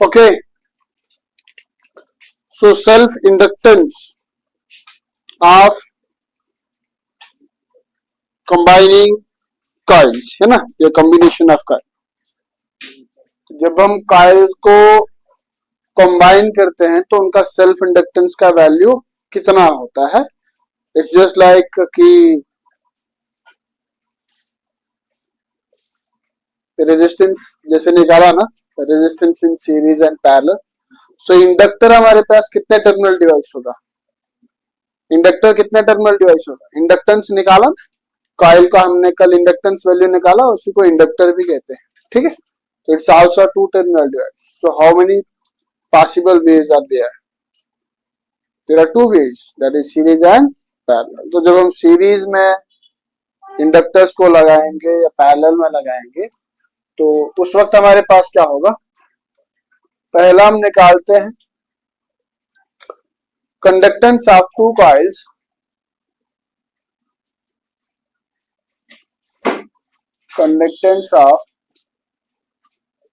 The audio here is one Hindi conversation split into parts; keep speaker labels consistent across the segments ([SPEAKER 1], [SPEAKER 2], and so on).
[SPEAKER 1] Okay, so self inductance of combining coils है ना, ये combination of coil. जब हम coils को कंबाइन करते हैं तो उनका सेल्फ इंडक्टेंस का वैल्यू कितना होता है. इट्स जस्ट लाइक कि रेजिस्टेंस जैसे निकाला ना, resistance in series and parallel. So inductor हमारे पास कितने टर्मिनल डिवाइस होगा, इंडक्टर कितने टर्मिनल डिवाइस होगा, इंडक्टेंस निकाला ना, कॉइल का हमने कल इंडक्टेंस वैल्यू निकाला, उसी को इंडक्टर भी कहते हैं. ठीक है, तो it's also two terminal device. So how many possible ways are there? There are two ways, that is series and parallel. तो जब हम सीरीज में इंडक्टर्स को लगाएंगे या पैरेलल में लगाएंगे तो उस वक्त हमारे पास क्या होगा. पहला हम निकालते हैं conductance of two coils conductance of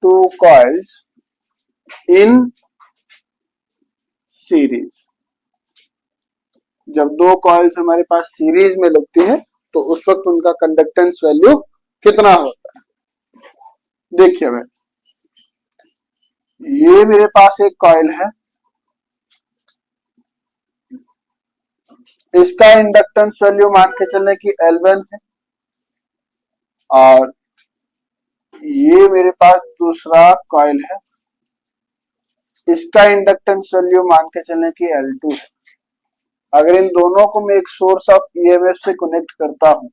[SPEAKER 1] two coils in series. जब दो कॉइल्स हमारे पास सीरीज में लगती है तो उस वक्त उनका कंडक्टेंस वैल्यू कितना होता है. देखिए मैं, ये मेरे पास एक कॉइल है, इसका इंडक्टेंस वैल्यू मान के चलने की L1 है, और ये मेरे पास दूसरा कॉइल है, इसका इंडक्टेंस वैल्यू मान के चलने की L2 है. अगर इन दोनों को मैं एक सोर्स ऑफ ईएमएफ से कनेक्ट करता हूं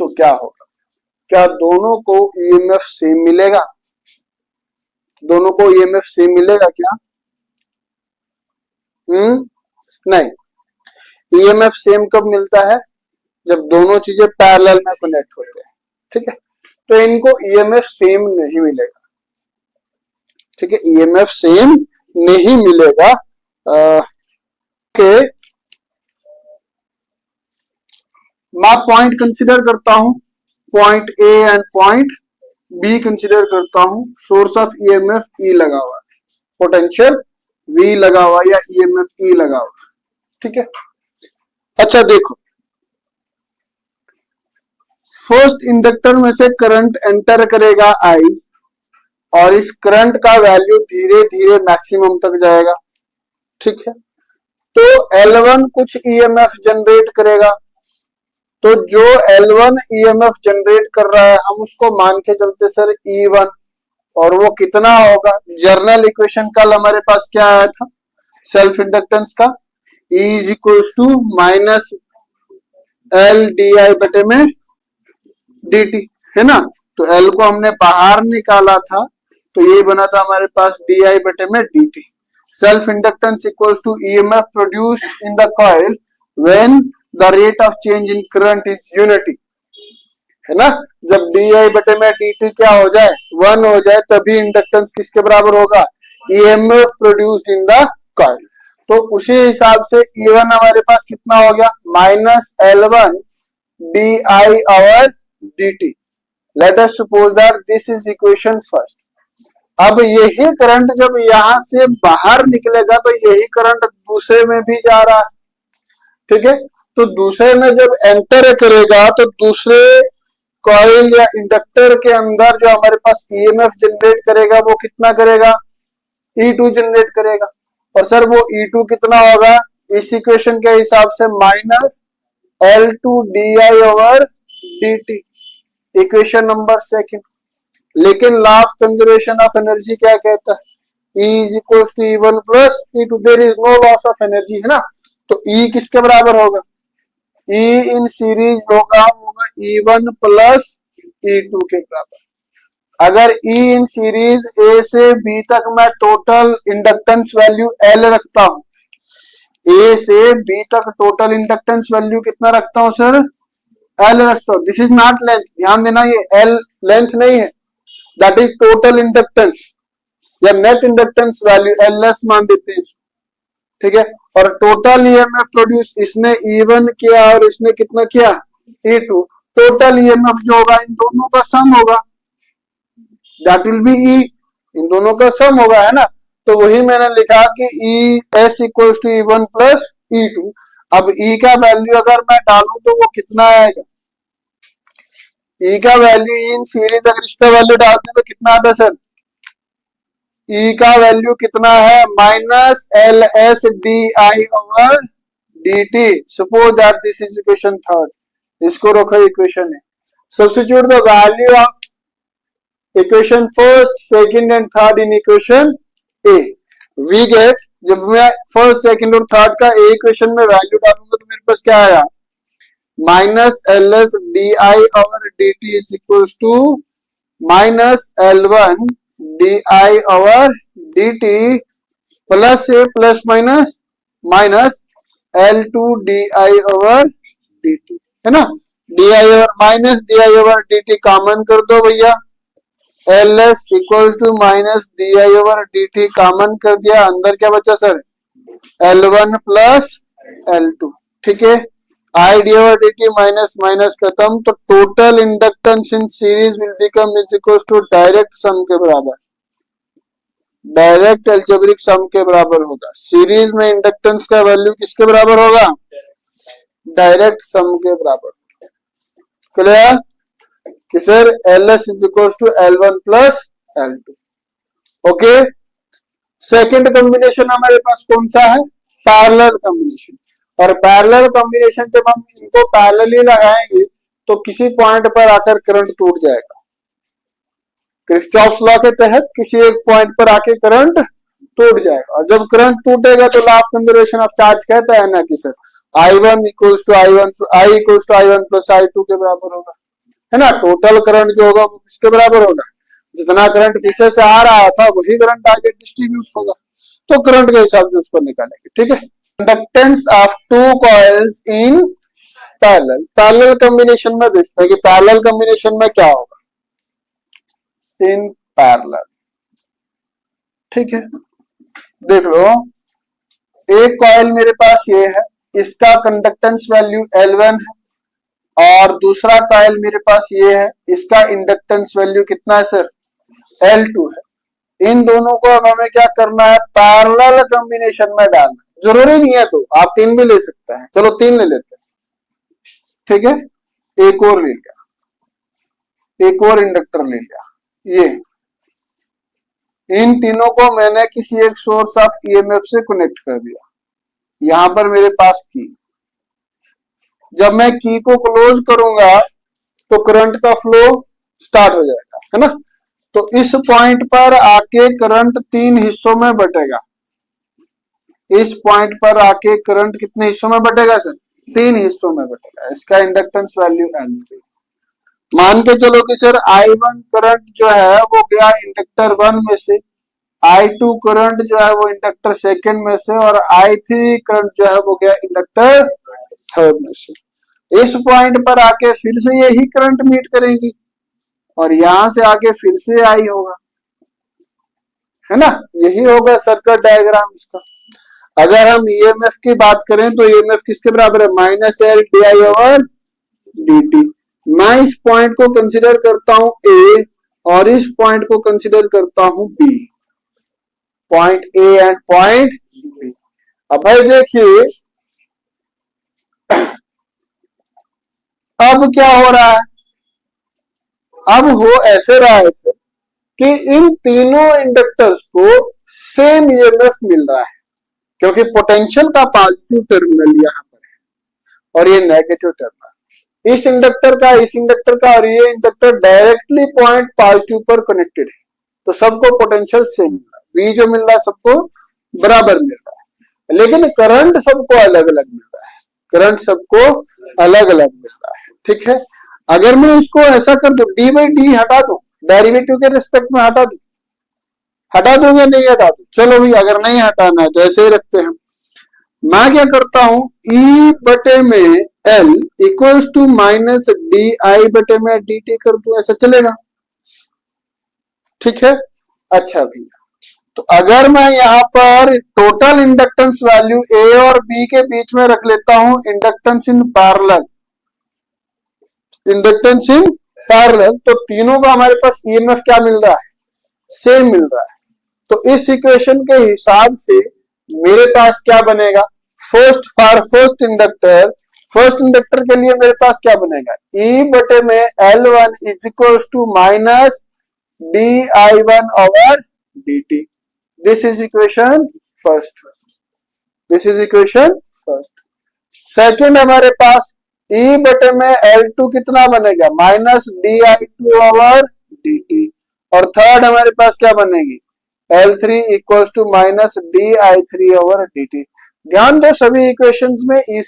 [SPEAKER 1] तो क्या होगा, क्या दोनों को ईएमएफ सेम मिलेगा, दोनों को ईएमएफ सेम मिलेगा क्या? नहीं. ईएमएफ सेम कब मिलता है, जब दोनों चीजें पैरेलल में कनेक्ट होते हैं. ठीक है, तो इनको ईएमएफ सेम नहीं मिलेगा. ठीक है, ईएमएफ सेम नहीं मिलेगा. के मैं पॉइंट कंसीडर करता हूं, point A and point B consider करता हूं. सोर्स ऑफ ईएमएफ ई लगा हुआ, पोटेंशियल वी लगा हुआ या ईएमएफ ई लगा हुआ. ठीक है, अच्छा देखो, फर्स्ट इंडक्टर में से करंट एंटर करेगा आई, और इस करंट का वैल्यू धीरे धीरे मैक्सिमम तक जाएगा. ठीक है, तो L1 कुछ ईएमएफ जनरेट करेगा, तो जो L1 ईएमएफ जनरेट कर रहा है हम उसको मान के चलते सर E1, और वो कितना होगा. जर्नल इक्वेशन कल हमारे पास क्या आया था सेल्फ इंडक्टेंस का, E is equal to minus L d बटे में dt है ना. तो L को हमने बाहर निकाला था तो ये बना था हमारे पास di बटे में dt. Self inductance equals to EMF produced in the coil when the rate of change in current is unity. है ना, जब di बटे में dt क्या हो जाए 1 हो जाए तभी इंडक्टेंस किसके बराबर होगा, EMF produced in the coil. तो उसी हिसाब से E1 हमारे पास कितना हो गया, minus L1 di over dt. Let us suppose that this is equation first. अब यही करंट जब यहां से बाहर निकलेगा तो यही करंट दूसरे में भी जा रहा है. ठीक है, तो दूसरे में जब एंटर करेगा तो दूसरे कॉइल या इंडक्टर के अंदर जो हमारे पास ईएमएफ जनरेट करेगा वो कितना करेगा, E2 जनरेट करेगा. और सर वो E2 कितना होगा, इस इक्वेशन के हिसाब से minus L2 di over dt, equation number second. लेकिन law of conservation of energy क्या कहता है, E is equal to E1 plus E2, there is no loss of energy है ना. तो E किसके बराबर होगा, E इन सीरीज होगा E1 प्लस E2 के बराबर. अगर E इन सीरीज A से B तक मैं टोटल इंडक्टेंस वैल्यू L रखता हूं, A से B तक टोटल इंडक्टेंस वैल्यू कितना रखता हूं सर, L रखता हूं. दिस इज नॉट लेंथ, ध्यान देना, ये L लेंथ नहीं है, दैट इज टोटल इंडक्टेंस या नेट इंडक्टेंस वैल्यू LS मान देते हैं. ठीक है, और टोटल ईएमएफ प्रोड्यूस इसने E1 किया और इसने कितना किया E2, टोटल ईएमएफ जो होगा इन दोनों का सम होगा, दैट विल बी E. इन दोनों का सम होगा, है ना। तो वही मैंने लिखा कि E S equal to E1 plus E2। अब ई का वैल्यू अगर मैं डालूं तो वो कितना आएगा, ई का वैल्यू इन सीरीज अगर इसका वैल्यू डालते तो कितना आता है सर, ई का वैल्यू कितना है minus L S D I over D t. Suppose that this is equation third, इसको रखो इक्वेशन है, substitute the value of equation first second and third in equation A. We get, जब मैं फर्स्ट सेकंड और थर्ड का ए इक्वेशन में वैल्यू डालूंगा तो मेरे पास क्या आएगा, minus L S D I over D T is equal to minus L1 D I over D T plus से plus minus minus L2 D I over D T, है ना। D I over minus D I over D T common कर दो भैया, L S equal to minus D I over D T common कर दिया, अंदर क्या बचा सर, L1 प्लस L2, ठीक है। I d over D t minus minus खत्म, तो total inductance in series will become is equal to direct sum के बराबर, डायरेक्ट एल्जेब्रिक सम के बराबर होगा। सीरीज में इंडक्टेंस का वैल्यू किसके बराबर होगा, डायरेक्ट सम के बराबर। क्लियर कि sir L S is equal to L1 plus L2। Okay, second combination हमारे पास कौन सा है, पैरेलल कॉम्बिनेशन। और पैरेलल कॉम्बिनेशन जब हम इनको पैरेलली लगाएंगे तो किसी पॉइंट पर आकर करंट टूट जाएगा। किरचॉफ्स लॉ के तहत किसी एक पॉइंट पर आके करंट टूट जाएगा, और जब करंट टूटेगा तो law of conservation of charge कहता है ना कि sir I1 equals to I equals to I1 plus I2 के बराबर होगा, है ना। टोटल करंट जो होगा वो किसके बराबर होगा, जितना करंट पीछे से आ रहा था वही करंट आगे डिस्ट्रीब्यूट होगा, तो करंट के हिसाब से उसको निकालेंगे, ठीक है। Conductance of two coils in parallel, parallel combination में देखते हैं कि पैरेलल कॉम्बिनेशन में क्या होगा, इन पैरेलल, ठीक है। देख लो, एक कॉइल मेरे पास ये है, इसका कंडक्टेंस वैल्यू L1 है, और दूसरा कॉइल मेरे पास ये है, इसका इंडक्टेंस वैल्यू कितना है सर, L2 है। इन दोनों को अब हमें क्या करना है, पैरेलल कॉम्बिनेशन में डालना। जरूरी नहीं है तो आप 3 भी ले सकते हैं, चलो 3 ले लेते हैं, ठीक है। एक और ले लिया, एक और इंडक्टर ले लिया, ये इन तीनों को मैंने किसी एक सोर्स ऑफ ईएमएफ से कनेक्ट कर दिया। यहां पर मेरे पास की, जब मैं की को क्लोज करूंगा तो करंट का फ्लो स्टार्ट हो जाएगा, है ना। तो इस पॉइंट पर आके करंट 3 हिस्सों में बटेगा। इस पॉइंट पर आके करंट कितने हिस्सों में बटेगा सर, 3 हिस्सों में बटेगा। इसका इंडक्टेंस वैल्यू L3। मान के चलो कि सर I1 करंट जो है वो गया इंडक्टर 1 में से, I2 करंट जो है वो इंडक्टर सेकंड में से, और I3 करंट जो है वो गया इंडक्टर थर्ड में से। इस पॉइंट पर आके फिर से यही करंट मीट करेंगी, और यहां से आके फिर से आई होगा, है ना। यही होगा सर्किट डायग्राम इसका। अगर हम ईएमएफ की बात करें तो ईएमएफ किसके बराबर है, minus L D I over D T. मैं इस पॉइंट को कंसिडर करता हूं ए, और इस पॉइंट को कंसिडर करता हूं B, point A and point B. अब भाई देखिए, अब क्या हो रहा है, अब हो ऐसे रहा है कि इन तीनों इंडक्टर्स को सेम ईएमएफ मिल रहा है, क्योंकि पोटेंशियल का पॉजिटिव टर्मिनल यहाँ पर है और ये नेगेटिव टर्मिनल। इस इंडक्टर का, इस इंडक्टर का और ये इंडक्टर डायरेक्टली पॉइंट पॉजिटिव पर कनेक्टेड है, तो सबको पोटेंशियल सेम मिल रहा है, बी जो मिल रहा है सबको बराबर मिल रहा है, लेकिन करंट सबको अलग अलग मिल रहा है, करंट सबको अलग अलग मिल रहा है, ठीक है। अगर मैं इसको ऐसा कर दूं, डी बाई डी हटा दूं, डेरिवेटिव के रिस्पेक्ट में हटा दूं, हटा दूंगा नहीं हटा दूं, चलो भाई अगर नहीं हटाना है तो ऐसे ही रखते हैं। मैं क्या करता हूं, ई बटे में L equals to minus D I बटे में डी टी कर दूं, ऐसा चलेगा, ठीक है। अच्छा भैया, तो अगर मैं यहाँ पर टोटल इंडक्टेंस वैल्यू ए और बी के बीच में रख लेता हूं inductance in parallel, inductance in parallel, तो तीनों का हमारे पास ईएमएफ क्या मिल रहा है, सेम मिल रहा है। तो इस इक्वेशन के हिसाब से मेरे पास क्या बनेगा, फर्स्ट इंडक्टर के लिए मेरे पास क्या बनेगा, ई बटे में L1 is equal to minus di1 over dt। This is equation first. Second हमारे पास ई बटे में L2 कितना बनेगा, माइनस di2 ओवर dt। और थर्ड हमारे पास क्या बनेगी, L3 equals to minus di3 over dt। ध्यान दो सभी इक्वेशंस में ई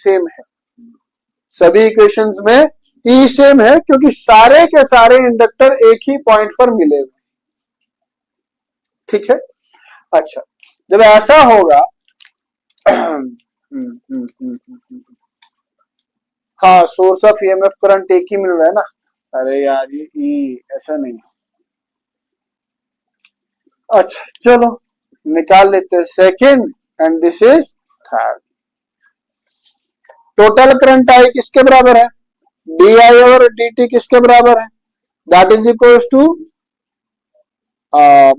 [SPEAKER 1] सेम है, क्योंकि सारे के सारे इंडक्टर एक ही पॉइंट पर मिले हुए। ठीक है, अच्छा जब ऐसा होगा हाँ, सोर्स ऑफ ईएमएफ करंट एक ही मिल रहा है ना, अरे यार ये ऐसा नहीं। अच्छा चलो निकाल लेते हैं second and this is third. Total current I किसके बराबर है, डी आई और डी टी किसके बराबर है, that is equal to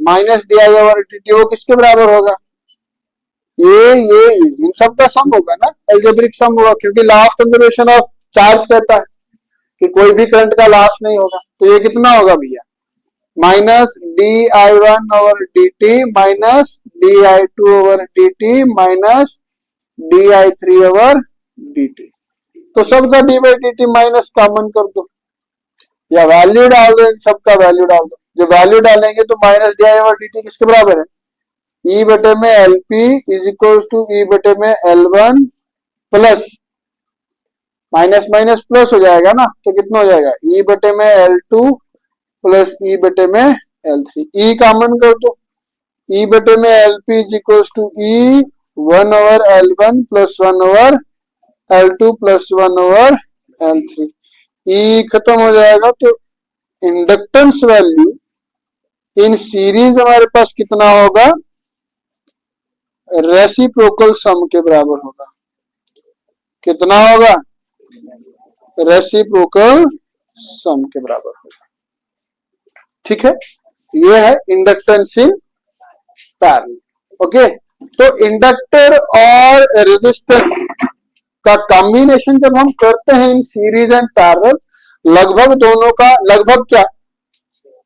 [SPEAKER 1] minus D I और डी टी, वो किसके बराबर होगा, ये इन सब का सम होगा ना, एल्जेब्रिक सम होगा, क्योंकि law of conservation of charge कहता है कि कोई भी करंट का लॉस नहीं होगा। तो ये कितना होगा भैया, minus D I one over D t minus D I two over D t minus D I three over D t. तो सबका d by d t minus common कर दो या वैल्यू डाल दो, इन सबका वैल्यू डाल दो। जो वैल्यू डालेंगे तो minus D I over D T किसके बराबर है, ई बटे में L P is equal to E बटे में L one plus minus minus plus हो जाएगा ना, तो कितना हो जाएगा, ई बटे में एल टू प्लस ई बटे में एल थ्री। ई कॉमन कर दो, ई बटे में L P is equal to E one over L one plus one over L two plus one over L three. E खत्म हो जाएगा तो इंडक्टेंस वैल्यू इन सीरीज हमारे पास कितना होगा, रेसिप्रोकल सम के बराबर होगा। कितना होगा, रेसिप्रोकल सम के बराबर होगा। ठीक है, ये है इंडक्टेंस इन पैरेलल। ओके, तो इंडक्टर और रेजिस्टेंस का कॉम्बिनेशन जब हम करते हैं इन सीरीज एंड पैरेलल, लगभग दोनों का लगभग क्या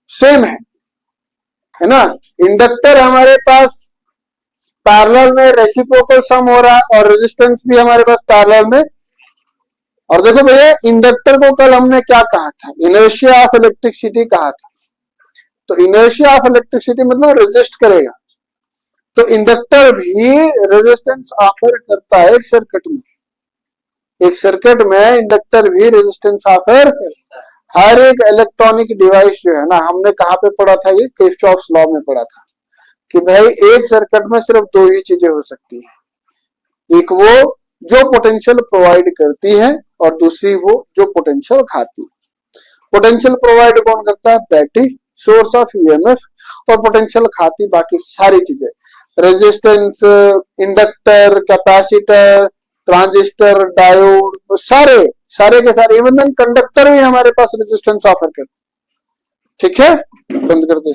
[SPEAKER 1] सेम है ना। इंडक्टर हमारे पास पैरेलल में रेसिप्रोकल सम हो रहा है और रेजिस्टेंस भी हमारे पास पैरेलल में। और देखो भैया, इंडक्टर को कल हमने क्या कहा था, इनर्शिया ऑफ इलेक्ट्रिसिटी कहा था। तो इनर्शिया ऑफ इलेक्ट्रिसिटी मतलब रेजिस्ट करेगा, तो इंडक्टर भी रेजिस्टेंस ऑफर करता है एक सर्किट में इंडक्टर भी रेजिस्टेंस ऑफर करता है। हर एक इलेक्ट्रॉनिक डिवाइस जो है ना, हमने कहाँ पे पढ़ा था, ये किरचॉफ्स लॉ में पढ़ा था कि भाई एक सर्किट में सिर्फ दो ही चीजें हो सकती है, एक वो जो पोटेंशियल प्रोवाइड करती है और दूसरी वो जो पोटेंशियल खाती है। पोटेंशियल प्रोवाइड कौन करता है, बैटरी, सोर्स ऑफ ईएमएफ, और पोटेंशियल खाती बाकी सारी चीजें, resistance, inductor, capacitor, transistor, diode, सारे के सारे, इवन कंडक्टर भी हमारे पास रेजिस्टेंस ऑफर करते। ठीक है, बंद कर दे।